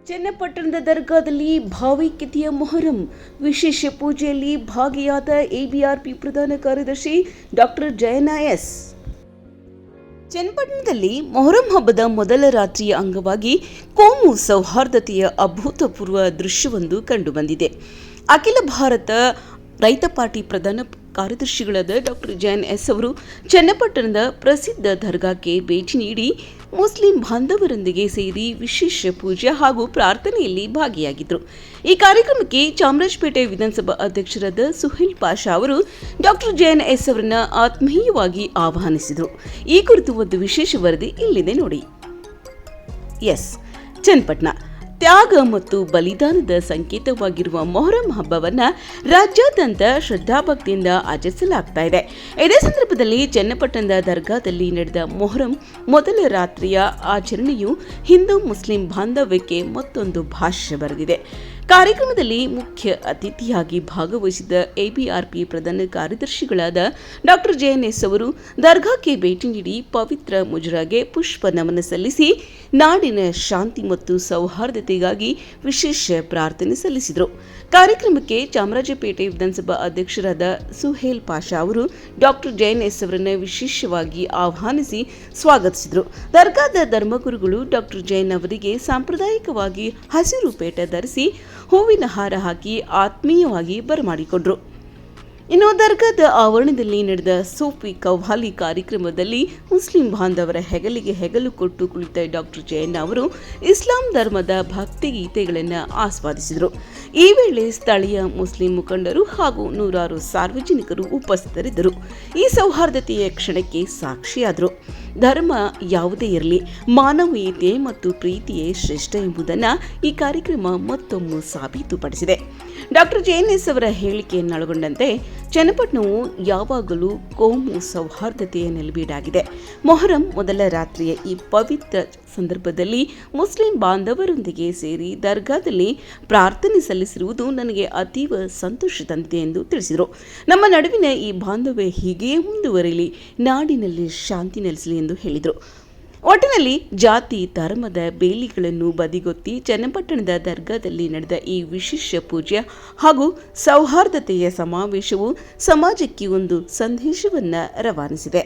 ಚನ್ನಪಟ್ಟಣದ ದರ್ಗಾದಲ್ಲಿ ಭಾವೈಕ್ಯತೆಯ ಮೊಹರಂ ವಿಶೇಷ ಪೂಜೆಯಲ್ಲಿ ಭಾಗಿಯಾದ ಎಬಿಆರ್ಪಿ ಪ್ರಧಾನ ಕಾರ್ಯದರ್ಶಿ ಡಾಕ್ಟರ್ ಜಯಣ್ಣ ಎಸ್. ಚನ್ನಪಟ್ಟಣದಲ್ಲಿ ಮೊಹರಂ ಹಬ್ಬದ ಮೊದಲ ರಾತ್ರಿಯ ಅಂಗವಾಗಿ ಕೋಮು ಸೌಹಾರ್ದತೆಯ ಅಭೂತಪೂರ್ವ ದೃಶ್ಯವೊಂದು ಕಂಡುಬಂದಿದೆ. ಅಖಿಲ ಭಾರತ ರೈತ ಪಾರ್ಟಿ ಪ್ರಧಾನ ಕಾರ್ಯದರ್ಶಿಗಳಾದ ಡಾಕ್ಟರ್ ಜಯಣ್ಣ ಎಸ್ ಅವರು ಚನ್ನಪಟ್ಟಣದ ಪ್ರಸಿದ್ಧ ದರ್ಗಾಕ್ಕೆ ಭೇಟಿ ನೀಡಿ ಮುಸ್ಲಿಂ ಬಾಂಧವರೊಂದಿಗೆ ಸೇರಿ ವಿಶೇಷ ಪೂಜೆ ಹಾಗೂ ಪ್ರಾರ್ಥನೆಯಲ್ಲಿ ಭಾಗಿಯಾಗಿದ್ದರು. ಈ ಕಾರ್ಯಕ್ರಮಕ್ಕೆ ಚಾಮರಾಜಪೇಟೆ ವಿಧಾನಸಭಾ ಅಧ್ಯಕ್ಷರಾದ ಸುಹೇಲ್ ಪಾಷಾ ಅವರು ಡಾಕ್ಟರ್ ಜಯಣ್ಣ ಎಸ್ ಅವರನ್ನ ಆತ್ಮೀಯವಾಗಿ ಆಹ್ವಾನಿಸಿದರು. ಈ ಕುರಿತು ಒಂದು ವಿಶೇಷ ವರದಿ ಇಲ್ಲಿದೆ ನೋಡಿ. ಚನ್ನಪಟ್ಟಣ ತ್ಯಾಗ ಮತ್ತು ಬಲಿದಾನದ ಸಂಕೇತವಾಗಿರುವ ಮೊಹರಂ ಹಬ್ಬವನ್ನು ರಾಜ್ಯಾದ್ಯಂತ ಶ್ರದ್ಧಾಭಕ್ತಿಯಿಂದ ಆಚರಿಸಲಾಗ್ತಾ ಇದೆ. ಇದೇ ಸಂದರ್ಭದಲ್ಲಿ ಚನ್ನಪಟ್ಟಣದ ದರ್ಗಾದಲ್ಲಿ ನಡೆದ ಮೊಹರಂ ಮೊದಲ ರಾತ್ರಿಯ ಆಚರಣೆಯು ಹಿಂದೂ ಮುಸ್ಲಿಂ ಬಾಂಧವ್ಯಕ್ಕೆ ಮತ್ತೊಂದು ಭಾಷ್ಯ ಬರೆದಿದೆ. ಕಾರ್ಯಕ್ರಮದಲ್ಲಿ ಮುಖ್ಯ ಅತಿಥಿಯಾಗಿ ಭಾಗವಹಿಸಿದ ಎಬಿಆರ್ಪಿ ಪ್ರಧಾನ ಕಾರ್ಯದರ್ಶಿಗಳಾದ ಡಾಕ್ಟರ್ ಜಯಣ್ಣ ಎಸ್ ಅವರು ದರ್ಗಾಕ್ಕೆ ಭೇಟಿ ನೀಡಿ ಪವಿತ್ರ ಮುಜರಾಗೆ ಪುಷ್ಪ ನಮನ ಸಲ್ಲಿಸಿ ನಾಡಿನ ಶಾಂತಿ ಮತ್ತು ಸೌಹಾರ್ದತೆಗಾಗಿ ವಿಶೇಷ ಪ್ರಾರ್ಥನೆ ಸಲ್ಲಿಸಿದರು. ಕಾರ್ಯಕ್ರಮಕ್ಕೆ ಚಾಮರಾಜಪೇಟೆ ವಿಧಾನಸಭಾ ಅಧ್ಯಕ್ಷರಾದ ಸುಹೇಲ್ ಪಾಷಾ ಅವರು ಡಾಕ್ಟರ್ ಜಯಣ್ಣ ಎಸ್ ಅವರನ್ನು ವಿಶೇಷವಾಗಿ ಆಹ್ವಾನಿಸಿ ಸ್ವಾಗತಿಸಿದರು. ದರ್ಗಾದ ಧರ್ಮಗುರುಗಳು ಡಾಕ್ಟರ್ ಜಯಣ್ಣ ಅವರಿಗೆ ಸಾಂಪ್ರದಾಯಿಕವಾಗಿ ಹಸಿರು ಪೇಟ ಧರಿಸಿ ಹೂವಿನ ಹಾರ ಹಾಕಿ ಆತ್ಮೀಯವಾಗಿ ಬರಮಾಡಿಕೊಂಡರು. ಇನ್ನು ದರ್ಗಾದ ಆವರಣದಲ್ಲಿ ನಡೆದ ಸೂಫಿ ಕವ್ವಾಲಿ ಕಾರ್ಯಕ್ರಮದಲ್ಲಿ ಮುಸ್ಲಿಂ ಬಾಂಧವರ ಹೆಗಲಿಗೆ ಹೆಗಲು ಕೊಟ್ಟು ಕುಳಿತ ಡಾಕ್ಟರ್ ಜಯಣ್ಣ ಅವರು ಇಸ್ಲಾಂ ಧರ್ಮದ ಭಕ್ತಿಗೀತೆಗಳನ್ನು ಆಸ್ವಾದಿಸಿದರು. ಈ ವೇಳೆ ಸ್ಥಳೀಯ ಮುಸ್ಲಿಂ ಮುಖಂಡರು ಹಾಗೂ ನೂರಾರು ಸಾರ್ವಜನಿಕರು ಉಪಸ್ಥಿತರಿದ್ದರು. ಈ ಸೌಹಾರ್ದತೆಯ ಕ್ಷಣಕ್ಕೆ ಸಾಕ್ಷಿಯಾದರು. ಧರ್ಮ ಯಾವುದೇ ಇರಲಿ, ಮಾನವೀಯತೆ ಮತ್ತು ಪ್ರೀತಿಯೇ ಶ್ರೇಷ್ಠ ಎಂಬುದನ್ನು ಈ ಕಾರ್ಯಕ್ರಮ ಮತ್ತೊಮ್ಮೆ ಸಾಬೀತುಪಡಿಸಿದೆ. ಡಾಕ್ಟರ್ ಜಯಣ್ಣ ಎಸ್ ಅವರ ಹೇಳಿಕೆಯನ್ನೊಳಗೊಂಡಂತೆ ಚನ್ನಪಟ್ಟಣವು ಯಾವಾಗಲೂ ಕೋಮು ಸೌಹಾರ್ದತೆಯ ನೆಲೆಬೀಡಾಗಿದೆ. ಮೊಹರಂ ಮೊದಲ ರಾತ್ರಿಯ ಈ ಪವಿತ್ರ ಸಂದರ್ಭದಲ್ಲಿ ಮುಸ್ಲಿಂ ಬಾಂಧವರೊಂದಿಗೆ ಸೇರಿ ದರ್ಗಾದಲ್ಲಿ ಪ್ರಾರ್ಥನೆ ಸಲ್ಲಿಸಿರುವುದು ನನಗೆ ಅತೀವ ಸಂತೋಷ ತಂದಿದೆ ಎಂದು ತಿಳಿಸಿದರು. ನಮ್ಮ ನಡುವಿನ ಈ ಬಾಂಧವ್ಯ ಹೀಗೆಯೇ ಮುಂದುವರಿಯಲಿ, ನಾಡಿನಲ್ಲಿ ಶಾಂತಿ ನೆಲೆಸಲಿ ಎಂದು ಹೇಳಿದರು. ಒಟ್ಟಿನಲ್ಲಿ ಜಾತಿ ಧರ್ಮದ ಬೇಲಿಗಳನ್ನು ಬದಿಗೊತ್ತಿ ಚನ್ನಪಟ್ಟಣದ ದರ್ಗಾದಲ್ಲಿ ನಡೆದ ಈ ವಿಶೇಷ ಪೂಜೆ ಹಾಗೂ ಸೌಹಾರ್ದತೆಯ ಸಮಾವೇಶವು ಸಮಾಜಕ್ಕೆ ಒಂದು ಸಂದೇಶವನ್ನು ರವಾನಿಸಿದೆ.